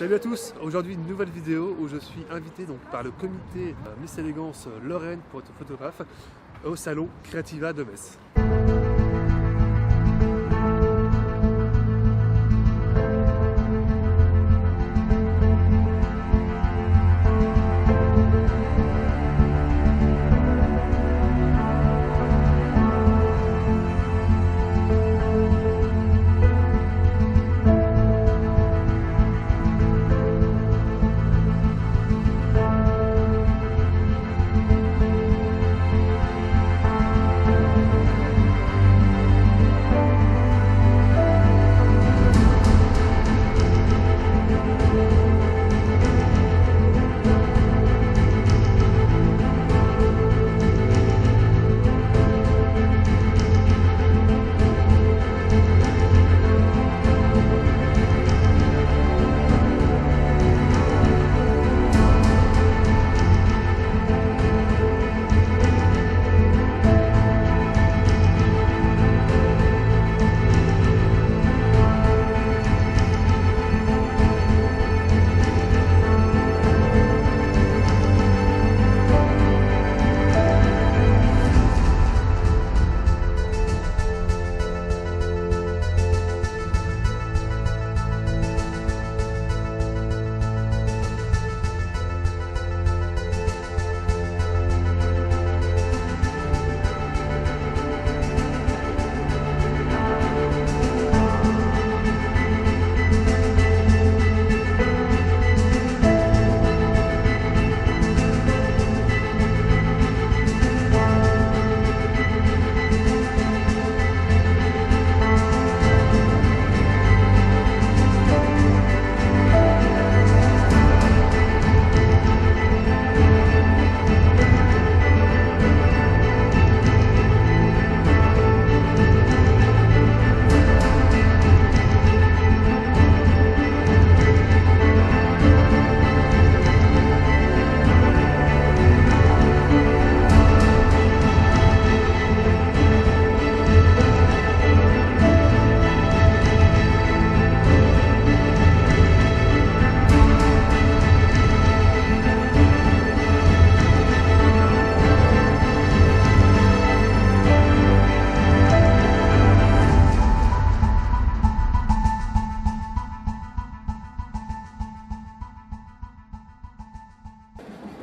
Salut à tous, aujourd'hui une nouvelle vidéo où je suis invité donc, par le comité Miss Élégance Lorraine pour être photographe au salon Creativa de Metz.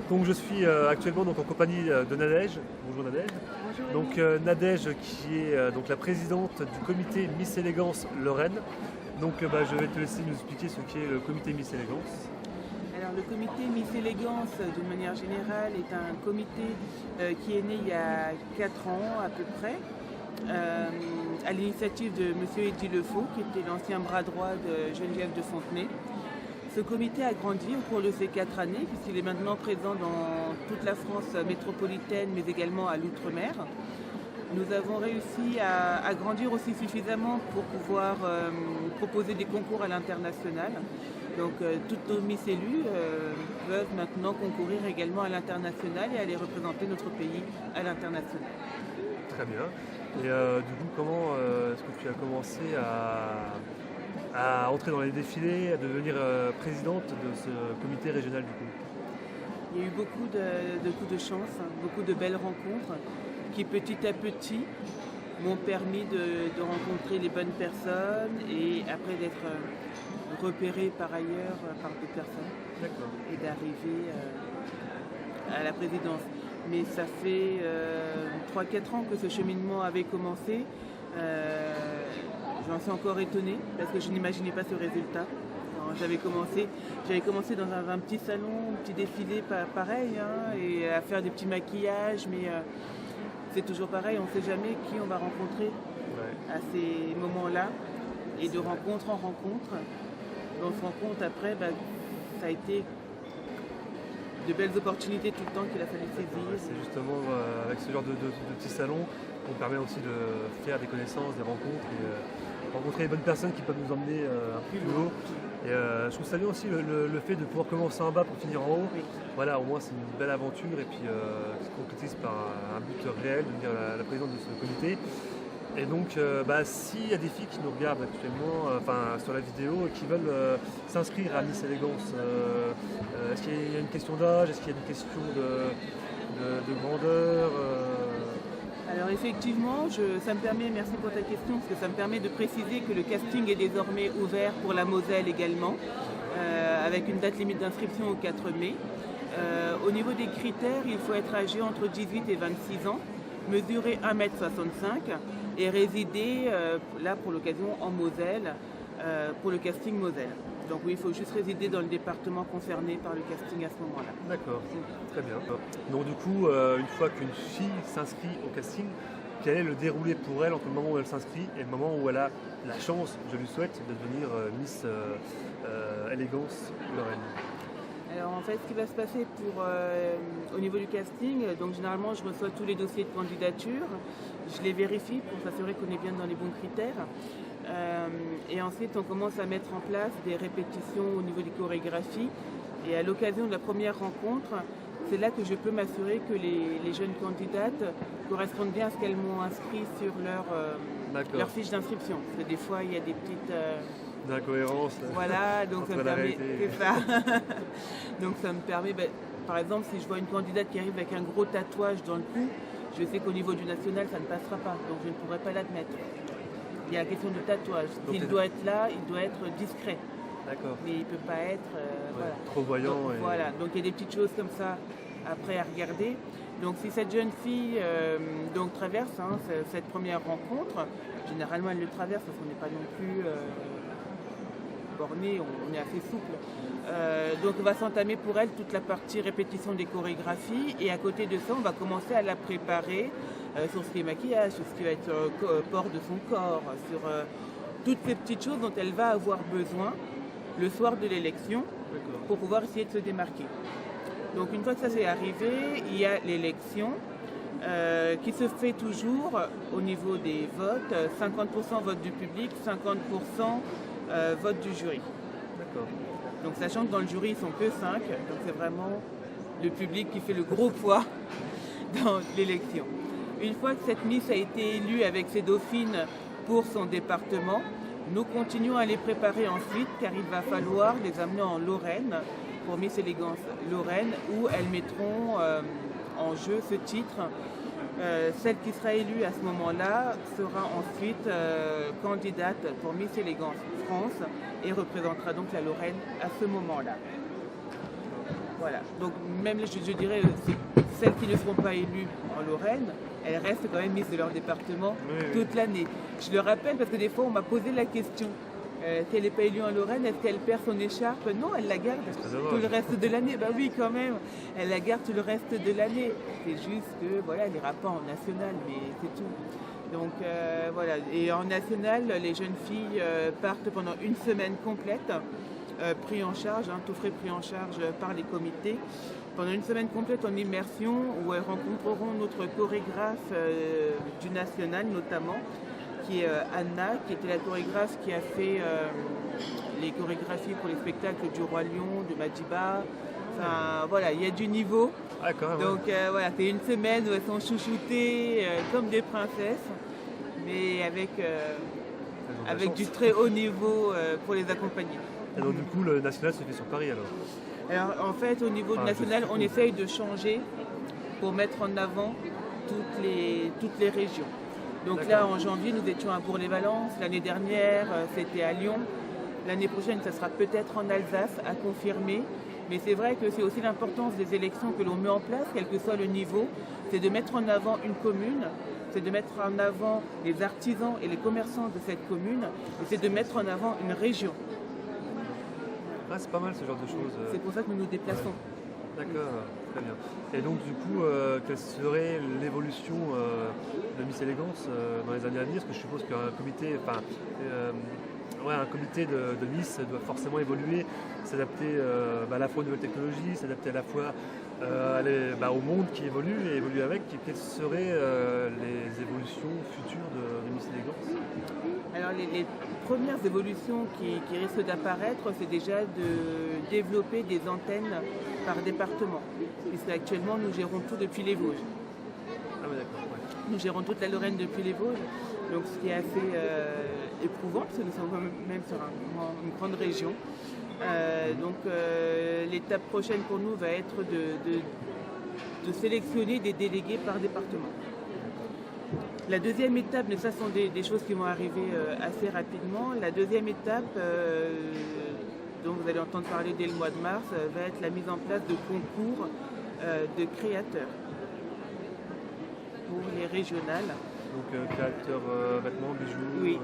Donc je suis actuellement donc, en compagnie de Nadège. Bonjour Nadège. Bonjour. Donc Nadège qui est donc la présidente du comité Miss Élégance Lorraine. Donc je vais te laisser nous expliquer ce qu'est le comité Miss Élégance. Alors le comité Miss Élégance, d'une manière générale, est un comité qui est né il y a 4 ans à peu près, à l'initiative de M. Eddy Lefaux, qui était l'ancien bras droit de Geneviève de Fontenay. Ce comité a grandi au cours de ces 4 années, puisqu'il est maintenant présent dans toute la France métropolitaine, mais également à l'outre-mer. Nous avons réussi à grandir aussi suffisamment pour pouvoir proposer des concours à l'international. Donc toutes nos Miss élues peuvent maintenant concourir également à l'international et aller représenter notre pays à l'international. Très bien. Et du coup, comment est-ce que tu as commencé à entrer dans les défilés, à devenir présidente de ce comité régional du coup? Il y a eu beaucoup de coups de chance, beaucoup de belles rencontres qui petit à petit m'ont permis de rencontrer les bonnes personnes et après d'être repérée par ailleurs par d'autres personnes. D'accord. Et d'arriver à la présidence. Mais ça fait 3-4 ans que ce cheminement avait commencé. J'en suis encore étonnée parce que je n'imaginais pas ce résultat. J'avais commencé dans un petit salon, un petit défilé pareil, et à faire des petits maquillages, mais c'est toujours pareil, on ne sait jamais qui on va rencontrer à ces moments-là. Et de rencontre en rencontre, on se rend compte après, ça a été de belles opportunités tout le temps qu'il a fallu saisir. C'est justement avec ce genre de petits salons qu'on permet aussi de faire des connaissances, des rencontres et rencontrer les bonnes personnes qui peuvent nous emmener un peu plus haut. Et je trouve ça bien aussi le fait de pouvoir commencer en bas pour finir en haut. Oui. Voilà, au moins c'est une belle aventure et puis qui se concrétise par un but réel de devenir la présidente de ce comité. Et donc, s'il y a des filles qui nous regardent actuellement sur la vidéo et qui veulent s'inscrire à Miss Élégance, est-ce qu'il y a une question d'âge? Est-ce qu'il y a une question de grandeur? Alors effectivement, ça me permet, merci pour ta question, parce que ça me permet de préciser que le casting est désormais ouvert pour la Moselle également, avec une date limite d'inscription au 4 mai. Au niveau des critères, il faut être âgé entre 18 et 26 ans, mesurer 1m65 et résider, là pour l'occasion, en Moselle, pour le casting Moselle. Donc oui, il faut juste résider dans le département concerné par le casting à ce moment-là. D'accord, très bien. Donc du coup, une fois qu'une fille s'inscrit au casting, quel est le déroulé pour elle entre le moment où elle s'inscrit et le moment où elle a la chance, je lui souhaite, de devenir Miss Élégance Lorraine? Alors en fait, ce qui va se passer au niveau du casting, donc généralement je reçois tous les dossiers de candidature, je les vérifie pour s'assurer qu'on est bien dans les bons critères. Et ensuite, on commence à mettre en place des répétitions au niveau des chorégraphies. Et à l'occasion de la première rencontre, c'est là que je peux m'assurer que les jeunes candidates correspondent bien à ce qu'elles m'ont inscrit sur leur fiche d'inscription. Parce que des fois, il y a des petites... d'incohérence. Voilà, donc ça me permet... C'est ça. Donc ça me permet... par exemple, si je vois une candidate qui arrive avec un gros tatouage dans le cou, je sais qu'au niveau du national, ça ne passera pas. Donc je ne pourrai pas l'admettre. Il y a la question de tatouage. S'il doit être là, il doit être discret. D'accord. Mais il ne peut pas être trop voyant. Donc, voilà, donc il y a des petites choses comme ça après à regarder. Donc si cette jeune fille traverse cette première rencontre, généralement elle le traverse parce qu'on n'est pas non plus borné, on est assez souple. Donc on va s'entamer pour elle toute la partie répétition des chorégraphies et à côté de ça on va commencer à la préparer sur ce qui est maquillage, sur ce qui va être port de son corps, sur toutes ces petites choses dont elle va avoir besoin le soir de l'élection pour pouvoir essayer de se démarquer. Donc une fois que ça c'est arrivé, il y a l'élection qui se fait toujours au niveau des votes, 50% vote du public, 50% vote du jury. D'accord. Donc sachant que dans le jury ils sont que 5, donc c'est vraiment le public qui fait le gros poids dans l'élection. Une fois que cette Miss a été élue avec ses dauphines pour son département, nous continuons à les préparer ensuite car il va falloir les amener en Lorraine pour Miss Élégance Lorraine où elles mettront en jeu ce titre. Celle qui sera élue à ce moment-là sera ensuite candidate pour Miss Élégance France et représentera donc la Lorraine à ce moment-là. Voilà, donc même je dirais celles qui ne seront pas élues en Lorraine, elles restent quand même Miss de leur département toute l'année. Je le rappelle parce que des fois on m'a posé la question. Si elle n'est pas élue en Lorraine, est-ce qu'elle perd son écharpe? Non, elle la garde tout le reste de l'année. Bah oui, quand même, elle la garde tout le reste de l'année. C'est juste que voilà, elle n'ira pas en national, mais c'est tout. Donc voilà, et en national, les jeunes filles partent pendant une semaine complète, pris en charge, tout frais pris en charge par les comités. Pendant une semaine complète en immersion où elles rencontreront notre chorégraphe du national notamment, qui est Anna, qui était la chorégraphe qui a fait les chorégraphies pour les spectacles du Roi Lion, de Madiba. Enfin voilà, il y a du niveau. Ah, quand même. Donc voilà, c'est une semaine où elles sont chouchoutées comme des princesses, mais avec du très haut niveau pour les accompagner. Et donc du coup, le national se fait sur Paris alors? Alors en fait, au niveau du national, on essaye de changer pour mettre en avant toutes les régions. Donc là, en janvier, nous étions à Bourg-les-Valences. L'année dernière, c'était à Lyon. L'année prochaine, ça sera peut-être en Alsace, à confirmer. Mais c'est vrai que c'est aussi l'importance des élections que l'on met en place, quel que soit le niveau. C'est de mettre en avant une commune, c'est de mettre en avant les artisans et les commerçants de cette commune, et c'est de mettre en avant une région. Ah, c'est pas mal ce genre de choses. C'est pour ça que nous nous déplaçons. D'accord, très bien. Et donc du coup, quelle serait l'évolution de Miss Élégance dans les années à venir? Parce que je suppose qu'un comité, un comité de Miss doit forcément évoluer, s'adapter à la fois aux nouvelles technologies, s'adapter à la fois au monde qui évolue et évolue avec. Quelles seraient les évolutions futures de Miss Élégance? Alors les premières évolutions qui risquent d'apparaître, c'est déjà de développer des antennes par département. Puisque actuellement nous gérons tout depuis les Vosges. Ah oui, d'accord. Ouais. Nous gérons toute la Lorraine depuis les Vosges. Donc ce qui est assez éprouvant, parce que nous sommes quand même sur une grande région. L'étape prochaine pour nous va être de sélectionner des délégués par département. La deuxième étape, mais ça sont des choses qui vont arriver assez rapidement. La deuxième étape, dont vous allez entendre parler dès le mois de mars, va être la mise en place de concours de créateurs pour les régionales. Donc créateurs vêtements, bijoux. Oui,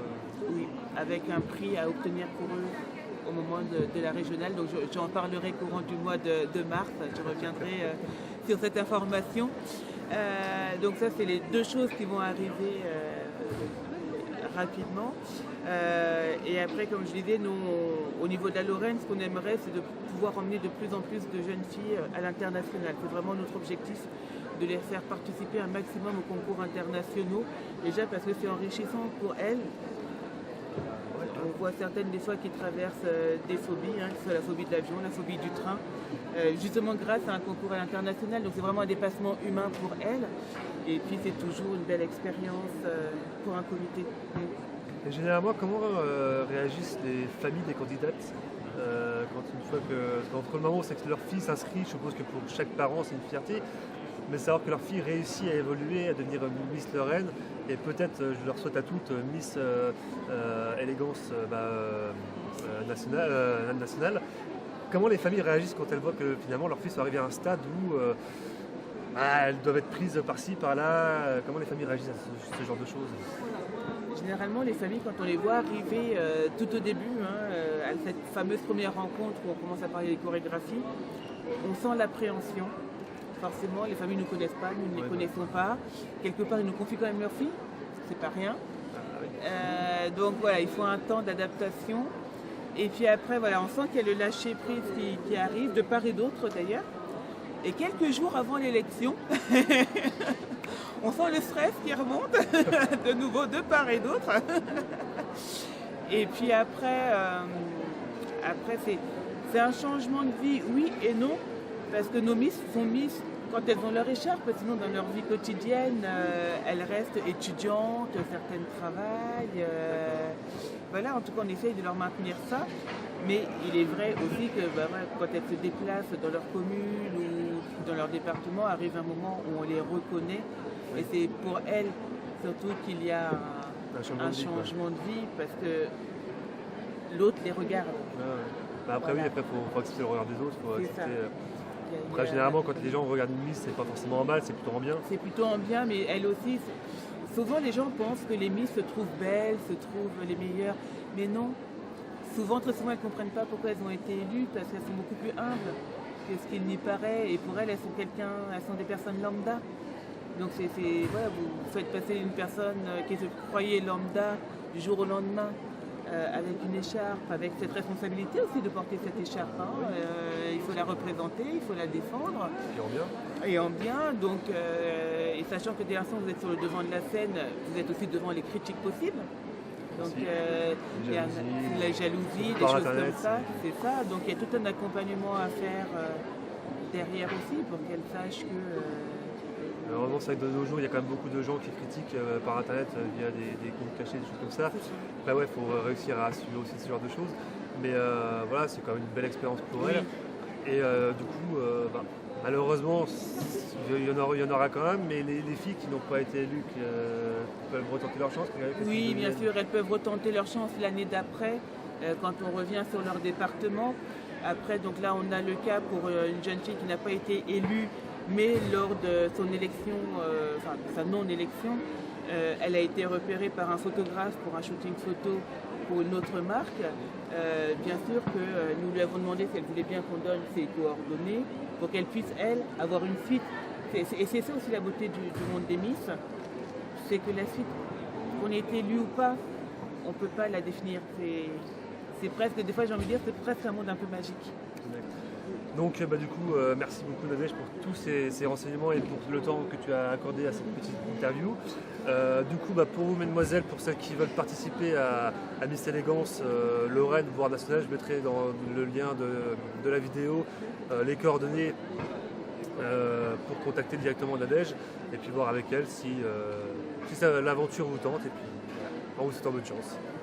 oui, avec un prix à obtenir pour eux au moment de la régionale. Donc j'en parlerai courant du mois de mars. Je reviendrai sur cette information. Donc ça, c'est les deux choses qui vont arriver rapidement. Et après, comme je disais, nous, au niveau de la Lorraine, ce qu'on aimerait, c'est de pouvoir emmener de plus en plus de jeunes filles à l'international. C'est vraiment notre objectif, de les faire participer un maximum aux concours internationaux. Déjà parce que c'est enrichissant pour elles. On voit certaines des fois qui traversent des phobies, que ce soit la phobie de l'avion, la phobie du train, justement grâce à un concours à l'international. Donc c'est vraiment un dépassement humain pour elles. Et puis c'est toujours une belle expérience pour un comité. Et généralement, comment réagissent les familles des candidates quand une fois qu'entre le moment où c'est que leur fille s'inscrit, je suppose que pour chaque parent c'est une fierté, mais savoir que leur fille réussit à évoluer, à devenir Miss Lorraine, et peut-être, je leur souhaite à toutes, Miss Élégance nationale. Comment les familles réagissent quand elles voient que finalement leur fille soit arrivée à un stade où elles doivent être prises par-ci, par-là? Comment les familles réagissent à ce genre de choses? Généralement, les familles, quand on les voit arriver tout au début, à cette fameuse première rencontre où on commence à parler des chorégraphies, on sent l'appréhension. Forcément, les familles ne nous connaissent pas, nous ne les connaissons pas. Quelque part, ils nous confient quand même leur fille, c'est pas rien. Donc voilà, il faut un temps d'adaptation. Et puis après, voilà, on sent qu'il y a le lâcher-prise qui arrive, de part et d'autre d'ailleurs. Et quelques jours avant l'élection, on sent le stress qui remonte, de nouveau de part et d'autre. Et puis après c'est un changement de vie, oui et non. Parce que nos Miss sont Miss quand elles ont leur écharpe, sinon dans leur vie quotidienne, elles restent étudiantes, certaines travaillent. Voilà, en tout cas on essaye de leur maintenir ça. Mais il est vrai aussi que quand elles se déplacent dans leur commune ou dans leur département, arrive un moment où on les reconnaît. Et c'est pour elles surtout qu'il y a un changement de vie parce que l'autre les regarde. Après voilà. Oui, après il faut accepter le regard des autres, faut accepter. Après, généralement, quand les gens regardent une Miss, c'est pas forcément en mal, c'est plutôt en bien. C'est plutôt en bien, mais elles aussi, souvent les gens pensent que les Miss se trouvent belles, se trouvent les meilleures, mais non. Très souvent, elles ne comprennent pas pourquoi elles ont été élues, parce qu'elles sont beaucoup plus humbles que ce qu'il n'y paraît, et pour elles, elles sont des personnes lambda. Donc voilà, vous faites passer une personne qui se croyait lambda du jour au lendemain, avec une écharpe, avec cette responsabilité aussi de porter cette écharpe. Il faut la représenter, il faut la défendre. Et en bien. Et en bien, donc, et sachant que dès l'instant vous êtes sur le devant de la scène, vous êtes aussi devant les critiques possibles. Donc il y a la jalousie, des choses comme ça, c'est ça. Donc il y a tout un accompagnement à faire derrière aussi pour qu'elles sachent que... Heureusement, c'est vrai que de nos jours, il y a quand même beaucoup de gens qui critiquent par internet via des comptes cachés, des choses comme ça. Après, il faut réussir à assumer aussi ce genre de choses. Mais voilà, c'est quand même une belle expérience pour elles. Et du coup, malheureusement, il y en aura quand même, mais les filles qui n'ont pas été élues peuvent retenter leur chance. Oui, bien sûr, elles peuvent retenter leur chance l'année d'après, quand on revient sur leur département. Après, donc là, on a le cas pour une jeune fille qui n'a pas été élue, mais lors de son élection, sa non-élection, elle a été repérée par un photographe pour un shooting photo pour une autre marque. Bien sûr que nous lui avons demandé si elle voulait bien qu'on donne ses coordonnées pour qu'elle puisse, elle, avoir une suite. Et c'est ça aussi la beauté du monde des Miss, c'est que la suite, qu'on ait été élu ou pas, on ne peut pas la définir. C'est presque, des fois j'ai envie de dire, c'est presque un monde un peu magique. Donc du coup, merci beaucoup Nadège pour tous ces renseignements et pour le temps que tu as accordé à cette petite interview. Du coup, pour vous mesdemoiselles, pour celles qui veulent participer à Miss Élégance Lorraine, voire nationale, je mettrai dans le lien de la vidéo les coordonnées pour contacter directement Nadège et puis voir avec elle si l'aventure vous tente. Et puis, en vous souhaitant bonne chance.